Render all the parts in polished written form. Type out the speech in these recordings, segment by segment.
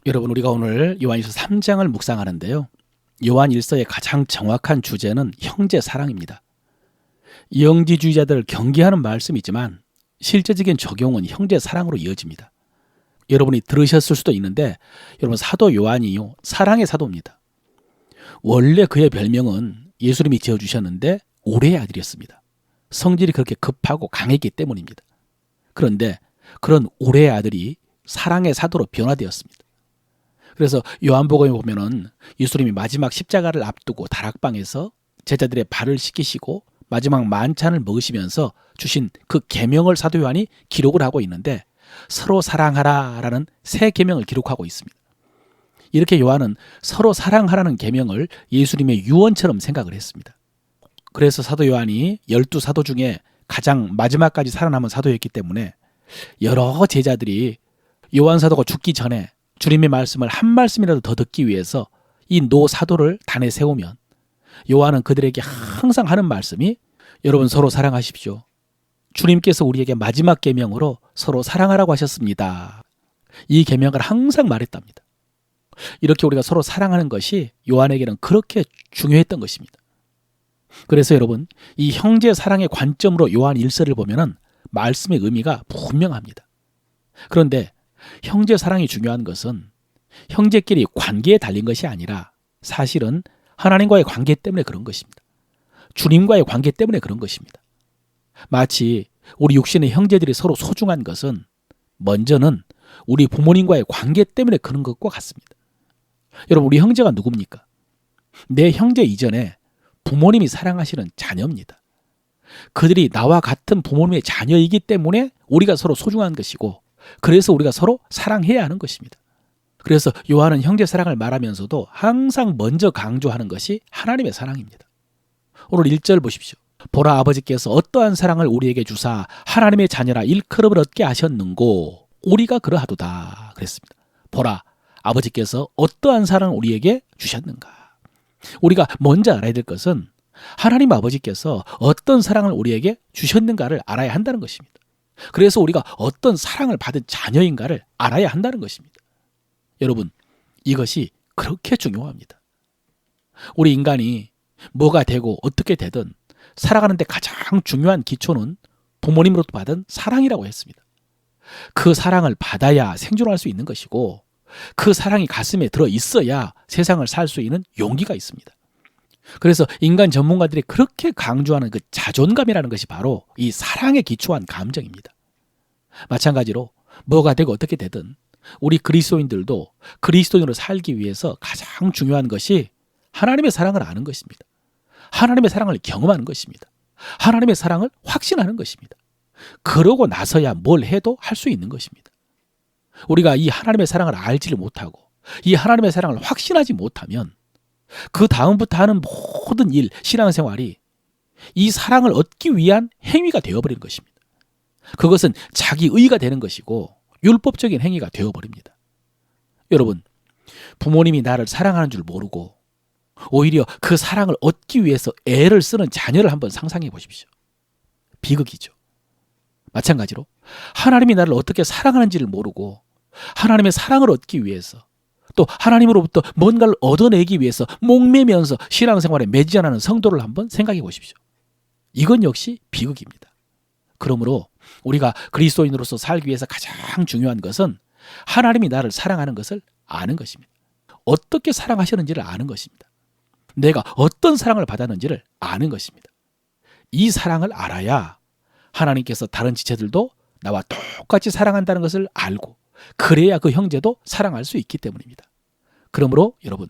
여러분, 우리가 오늘 요한일서 3장을 묵상하는데요. 요한 일서의 가장 정확한 주제는 형제 사랑입니다. 영지주의자들을 경계하는 말씀이지만 실제적인 적용은 형제 사랑으로 이어집니다. 여러분이 들으셨을 수도 있는데 여러분, 사도 요한이요, 사랑의 사도입니다. 원래 그의 별명은 예수님이 지어주셨는데 오레의 아들이었습니다. 성질이 그렇게 급하고 강했기 때문입니다. 그런데 그런 오레의 아들이 사랑의 사도로 변화되었습니다. 그래서 요한복음에 보면은 예수님이 마지막 십자가를 앞두고 다락방에서 제자들의 발을 씻기시고 마지막 만찬을 먹으시면서 주신 그 계명을 사도 요한이 기록을 하고 있는데, 서로 사랑하라라는 새 계명을 기록하고 있습니다. 이렇게 요한은 서로 사랑하라는 계명을 예수님의 유언처럼 생각을 했습니다. 그래서 사도 요한이 12사도 중에 가장 마지막까지 살아남은 사도였기 때문에 여러 제자들이 요한 사도가 죽기 전에 주님의 말씀을 한 말씀이라도 더 듣기 위해서 이 노 사도를 단에 세우면 요한은 그들에게 항상 하는 말씀이, 여러분 서로 사랑하십시오. 주님께서 우리에게 마지막 계명으로 서로 사랑하라고 하셨습니다. 이 계명을 항상 말했답니다. 이렇게 우리가 서로 사랑하는 것이 요한에게는 그렇게 중요했던 것입니다. 그래서 여러분, 이 형제 사랑의 관점으로 요한 일서를 보면은 말씀의 의미가 분명합니다. 그런데 형제 사랑이 중요한 것은 형제끼리 관계에 달린 것이 아니라 사실은 하나님과의 관계 때문에 그런 것입니다. 주님과의 관계 때문에 그런 것입니다. 마치 우리 육신의 형제들이 서로 소중한 것은 먼저는 우리 부모님과의 관계 때문에 그런 것과 같습니다. 여러분, 우리 형제가 누굽니까? 내 형제 이전에 부모님이 사랑하시는 자녀입니다. 그들이 나와 같은 부모님의 자녀이기 때문에 우리가 서로 소중한 것이고, 그래서 우리가 서로 사랑해야 하는 것입니다. 그래서 요한은 형제 사랑을 말하면서도 항상 먼저 강조하는 것이 하나님의 사랑입니다. 오늘 1절 보십시오. 보라, 아버지께서 어떠한 사랑을 우리에게 주사 하나님의 자녀라 일컬음을 얻게 하셨는고 우리가 그러하도다 그랬습니다. 보라, 아버지께서 어떠한 사랑을 우리에게 주셨는가. 우리가 먼저 알아야 될 것은 하나님 아버지께서 어떤 사랑을 우리에게 주셨는가를 알아야 한다는 것입니다. 그래서 우리가 어떤 사랑을 받은 자녀인가를 알아야 한다는 것입니다. 여러분, 이것이 그렇게 중요합니다. 우리 인간이 뭐가 되고 어떻게 되든 살아가는 데 가장 중요한 기초는 부모님으로부터 받은 사랑이라고 했습니다. 그 사랑을 받아야 생존할 수 있는 것이고, 그 사랑이 가슴에 들어 있어야 세상을 살 수 있는 용기가 있습니다. 그래서 인간 전문가들이 그렇게 강조하는 그 자존감이라는 것이 바로 이 사랑에 기초한 감정입니다. 마찬가지로 뭐가 되고 어떻게 되든 우리 그리스도인들도 그리스도인으로 살기 위해서 가장 중요한 것이 하나님의 사랑을 아는 것입니다. 하나님의 사랑을 경험하는 것입니다. 하나님의 사랑을 확신하는 것입니다. 그러고 나서야 뭘 해도 할 수 있는 것입니다. 우리가 이 하나님의 사랑을 알지를 못하고 이 하나님의 사랑을 확신하지 못하면 그 다음부터 하는 모든 일, 신앙생활이 이 사랑을 얻기 위한 행위가 되어버리는 것입니다. 그것은 자기 의가 되는 것이고 율법적인 행위가 되어버립니다. 여러분, 부모님이 나를 사랑하는 줄 모르고 오히려 그 사랑을 얻기 위해서 애를 쓰는 자녀를 한번 상상해 보십시오. 비극이죠. 마찬가지로 하나님이 나를 어떻게 사랑하는지를 모르고 하나님의 사랑을 얻기 위해서, 또 하나님으로부터 뭔가를 얻어내기 위해서 목매면서 신앙생활에 매진하는 성도를 한번 생각해 보십시오. 이건 역시 비극입니다. 그러므로 우리가 그리스도인으로서 살기 위해서 가장 중요한 것은 하나님이 나를 사랑하는 것을 아는 것입니다. 어떻게 사랑하셨는지를 아는 것입니다. 내가 어떤 사랑을 받았는지를 아는 것입니다. 이 사랑을 알아야 하나님께서 다른 지체들도 나와 똑같이 사랑한다는 것을 알고, 그래야 그 형제도 사랑할 수 있기 때문입니다. 그러므로 여러분,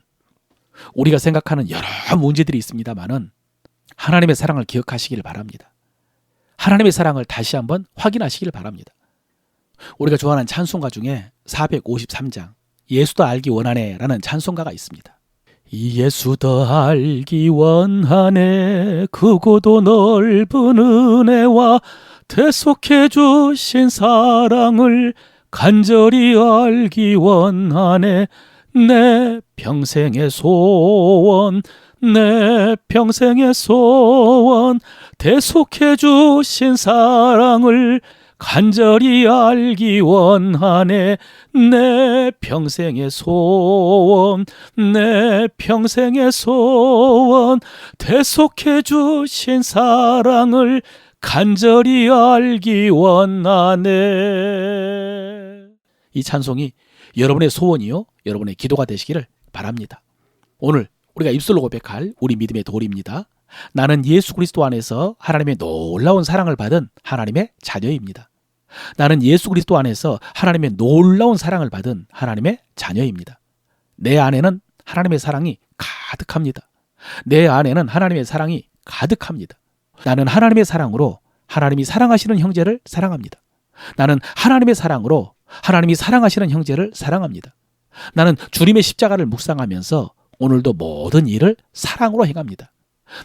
우리가 생각하는 여러 문제들이 있습니다만은 하나님의 사랑을 기억하시기를 바랍니다. 하나님의 사랑을 다시 한번 확인하시기를 바랍니다. 우리가 좋아하는 찬송가 중에 453장 예수 더 알기 원하네 라는 찬송가가 있습니다. 예수 더 알기 원하네, 크고도 넓은 은혜와 대속해 주신 사랑을 간절히 알기 원하네. 내 평생의 소원, 내 평생의 소원, 대속해 주신 사랑을 간절히 알기 원하네. 내 평생의 소원, 내 평생의 소원, 대속해 주신 사랑을 간절히 알기 원하네. 이 찬송이 여러분의 소원이요, 여러분의 기도가 되시기를 바랍니다. 오늘 우리가 입술로 고백할 우리 믿음의 도리입니다. 나는 예수 그리스도 안에서 하나님의 놀라운 사랑을 받은 하나님의 자녀입니다. 나는 예수 그리스도 안에서 하나님의 놀라운 사랑을 받은 하나님의 자녀입니다. 내 안에는 하나님의 사랑이 가득합니다. 내 안에는 하나님의 사랑이 가득합니다. 나는 하나님의 사랑으로 하나님이 사랑하시는 형제를 사랑합니다. 나는 하나님의 사랑으로 하나님이 사랑하시는 형제를 사랑합니다. 나는 주님의 십자가를 묵상하면서 오늘도 모든 일을 사랑으로 행합니다.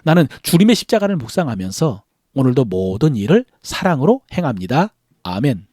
나는 주님의 십자가를 묵상하면서 오늘도 모든 일을 사랑으로 행합니다. 아멘.